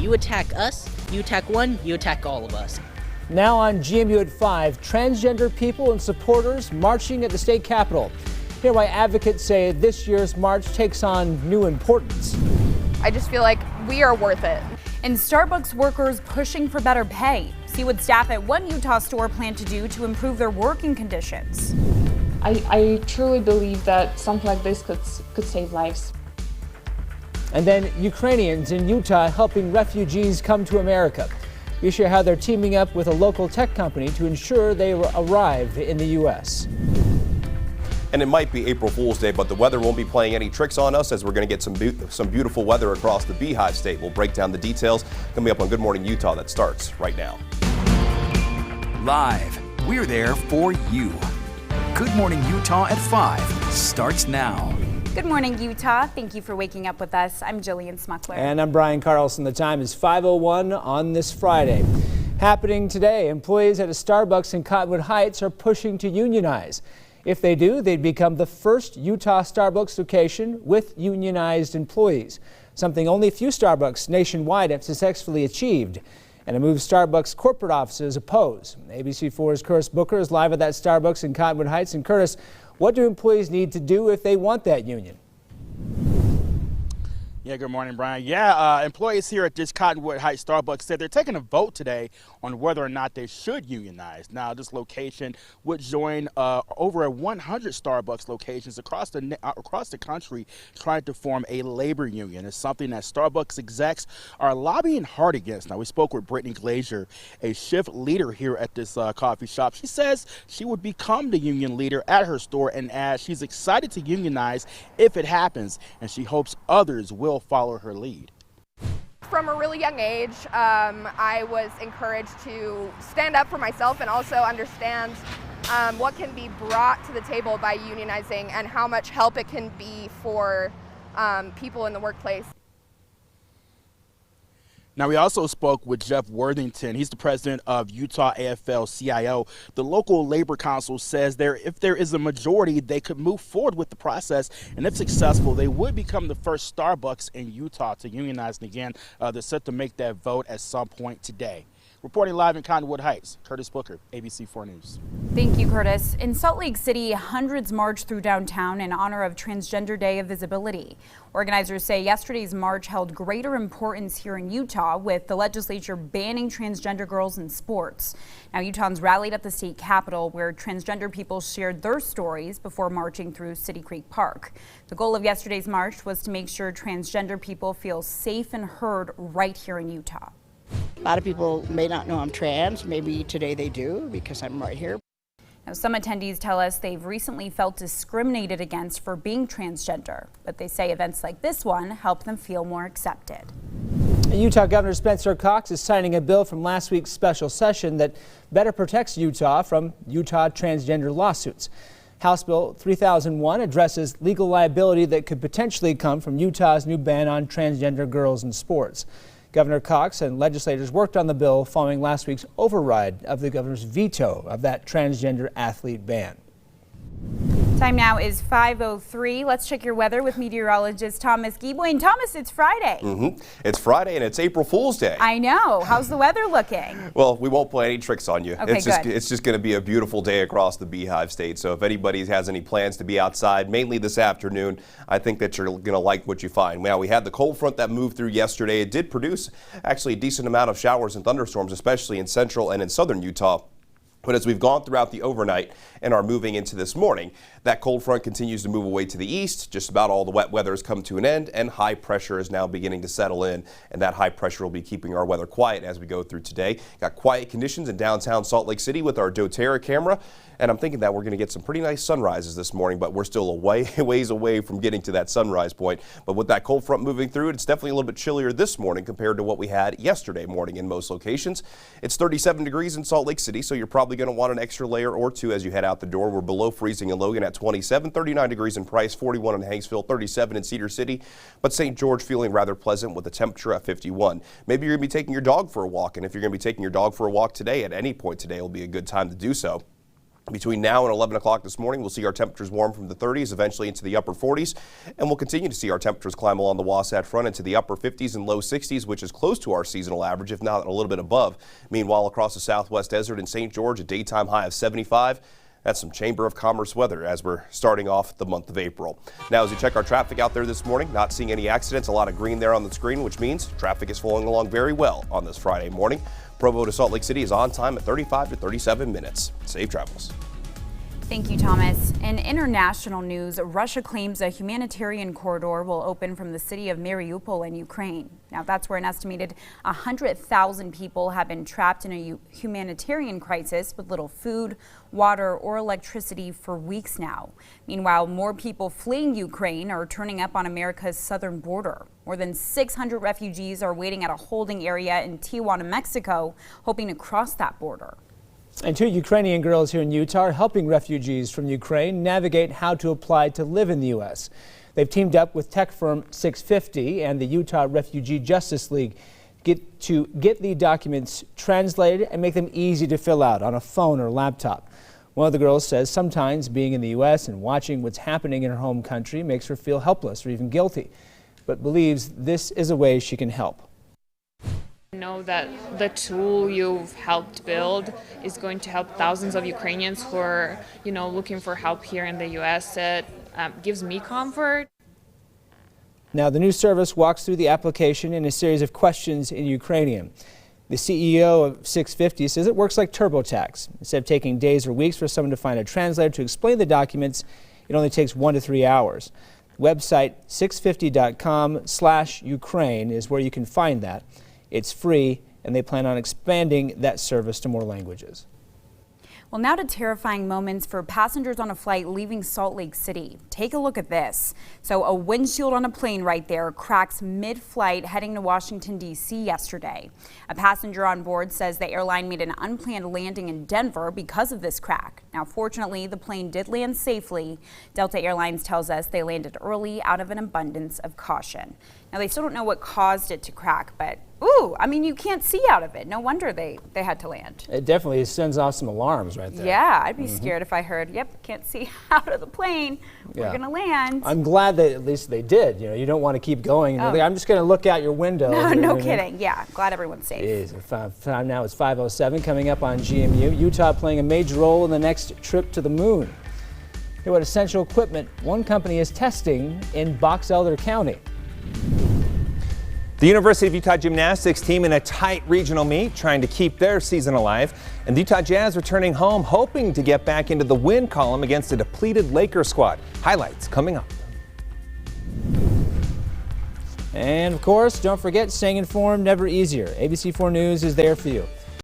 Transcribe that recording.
You attack us, you attack one, you attack all of us. Now on GMU at 5, transgender people and supporters marching at the state capitol. Hear why advocates say this year's march takes on new importance. I just feel like we are worth it. And Starbucks workers pushing for better pay. See what staff at one Utah store plan to do to improve their working conditions. I truly believe that something like this could save lives. And then Ukrainians in Utah helping refugees come to America. We share how they're teaming up with a local tech company to ensure they arrive in the U.S. And it might be April Fool's Day, but the weather won't be playing any tricks on us as we're going to get some beautiful weather across the Beehive State. We'll break down the details coming up on Good Morning Utah that starts right now. Live, we're there for you. Good Morning Utah at 5 starts now. Good morning, Utah. Thank you for waking up with us. I'm Jillian Smuckler. And I'm Brian Carlson. The time is 5:01 on this Friday. Happening today, employees at a Starbucks in Cottonwood Heights are pushing to unionize. If they do, they'd become the first Utah Starbucks location with unionized employees, something only a few Starbucks nationwide have successfully achieved, and a move Starbucks corporate offices oppose. ABC4's Curtis Booker is live at that Starbucks in Cottonwood Heights. And Curtis, what do employees need to do if they want that union? Yeah, good morning, Brian. Yeah, employees here at this Cottonwood Heights Starbucks said they're taking a vote today on whether or not they should unionize. Now, this location would join over 100 Starbucks locations across the country trying to form a labor union. It's something that Starbucks execs are lobbying hard against. Now, we spoke with Brittany Glazier, a shift leader here at this coffee shop. She says she would become the union leader at her store and adds she's excited to unionize if it happens, and she hopes others will follow her lead. From a really young age, I was encouraged to stand up for myself and also understand what can be brought to the table by unionizing and how much help it can be for people in the workplace. Now, we also spoke with Jeff Worthington. He's the president of Utah AFL-CIO. The local labor council says if there is a majority, they could move forward with the process. And if successful, they would become the first Starbucks in Utah to unionize. And again, they're set to make that vote at some point today. Reporting live in Cottonwood Heights, Curtis Booker, ABC4 News. Thank you, Curtis. In Salt Lake City, hundreds marched through downtown in honor of Transgender Day of Visibility. Organizers say yesterday's march held greater importance here in Utah, with the legislature banning transgender girls in sports. Now, Utahns rallied at the state capitol, where transgender people shared their stories before marching through City Creek Park. The goal of yesterday's march was to make sure transgender people feel safe and heard right here in Utah. A lot of people may not know I'm trans. Maybe today they do because I'm right here. Now, some attendees tell us they've recently felt discriminated against for being transgender, but they say events like this one help them feel more accepted. Utah Governor Spencer Cox is signing a bill from last week's special session that better protects Utah from Utah transgender lawsuits. House Bill 3001 addresses legal liability that could potentially come from Utah's new ban on transgender girls in sports. Governor Cox and legislators worked on the bill following last week's override of the governor's veto of that transgender athlete ban. Time now is 5:03. Let's check your weather with meteorologist Thomas Gieboy. And Thomas, it's Friday. It's Friday and it's April Fool's Day. I know. How's the weather looking? Well, we won't play any tricks on you. Okay, It's just going to be a beautiful day across the Beehive State. So if anybody has any plans to be outside, mainly this afternoon, I think that you're going to like what you find. Now, we had the cold front that moved through yesterday. It did produce actually a decent amount of showers and thunderstorms, especially in central and in southern Utah. But as we've gone throughout the overnight and are moving into this morning, that cold front continues to move away to the east. Just about all the wet weather has come to an end, and high pressure is now beginning to settle in, and that high pressure will be keeping our weather quiet as we go through today. Got quiet conditions in downtown Salt Lake City with our doTERRA camera, and I'm thinking that we're going to get some pretty nice sunrises this morning, but we're still a ways away from getting to that sunrise point. But with that cold front moving through, it's definitely a little bit chillier this morning compared to what we had yesterday morning in most locations. It's 37 degrees in Salt Lake City, so you're probably going to want an extra layer or two as you head out the door. We're below freezing in Logan at 27, 39 degrees in Price, 41 in Hanksville, 37 in Cedar City, but St. George feeling rather pleasant with the temperature at 51. Maybe you're going to be taking your dog for a walk, and if you're going to be taking your dog for a walk today, at any point today will be a good time to do so. Between now and 11 o'clock this morning, we'll see our temperatures warm from the 30s, eventually into the upper 40s, and we'll continue to see our temperatures climb along the Wasatch Front into the upper 50s and low 60s, which is close to our seasonal average, if not a little bit above. Meanwhile, across the Southwest Desert in St. George, a daytime high of 75. That's some Chamber of Commerce weather as we're starting off the month of April. Now, as you check our traffic out there this morning, not seeing any accidents, a lot of green there on the screen, which means traffic is flowing along very well on this Friday morning. Provo to Salt Lake City is on time at 35 to 37 minutes. Safe travels. Thank you, Thomas. In international news, Russia claims a humanitarian corridor will open from the city of Mariupol in Ukraine. Now, that's where an estimated 100,000 people have been trapped in a humanitarian crisis with little food, water, or electricity for weeks now. Meanwhile, more people fleeing Ukraine are turning up on America's southern border. More than 600 refugees are waiting at a holding area in Tijuana, Mexico, hoping to cross that border. And 2 Ukrainian girls here in Utah are helping refugees from Ukraine navigate how to apply to live in the U.S. They've teamed up with tech firm 650 and the Utah Refugee Justice League to get the documents translated and make them easy to fill out on a phone or laptop. One of the girls says sometimes being in the U.S. and watching what's happening in her home country makes her feel helpless or even guilty, but believes this is a way she can help. Know that the tool you've helped build is going to help thousands of Ukrainians who are, looking for help here in the U.S. It gives me comfort. Now, the new service walks through the application in a series of questions in Ukrainian. The CEO of 650 says it works like TurboTax. Instead of taking days or weeks for someone to find a translator to explain the documents, it only takes 1 to 3 hours. Website 650.com/Ukraine is where you can find that. It's free, and they plan on expanding that service to more languages. Well, now to terrifying moments for passengers on a flight leaving Salt Lake City. Take a look at this. So a windshield on a plane right there cracks mid-flight heading to Washington, D.C. yesterday. A passenger on board says the airline made an unplanned landing in Denver because of this crack. Now, fortunately, the plane did land safely. Delta Airlines tells us they landed early out of an abundance of caution. Now, they still don't know what caused it to crack, but you can't see out of it. No wonder they had to land. It definitely sends off some alarms right there. Yeah, I'd be scared if I heard, can't see out of the plane. We're going to land. I'm glad that at least they did. You don't want to keep going. I'm just going to look out your window. No kidding. Yeah, glad everyone's safe. Time now is 5:07. Coming up on GMU, Utah playing a major role in the next trip to the moon. Hear what essential equipment one company is testing in Box Elder County. The University of Utah gymnastics team in a tight regional meet trying to keep their season alive. And the Utah Jazz returning home hoping to get back into the win column against a depleted Lakers squad. Highlights coming up. And of course, don't forget, staying informed never easier. ABC4 News is there for you.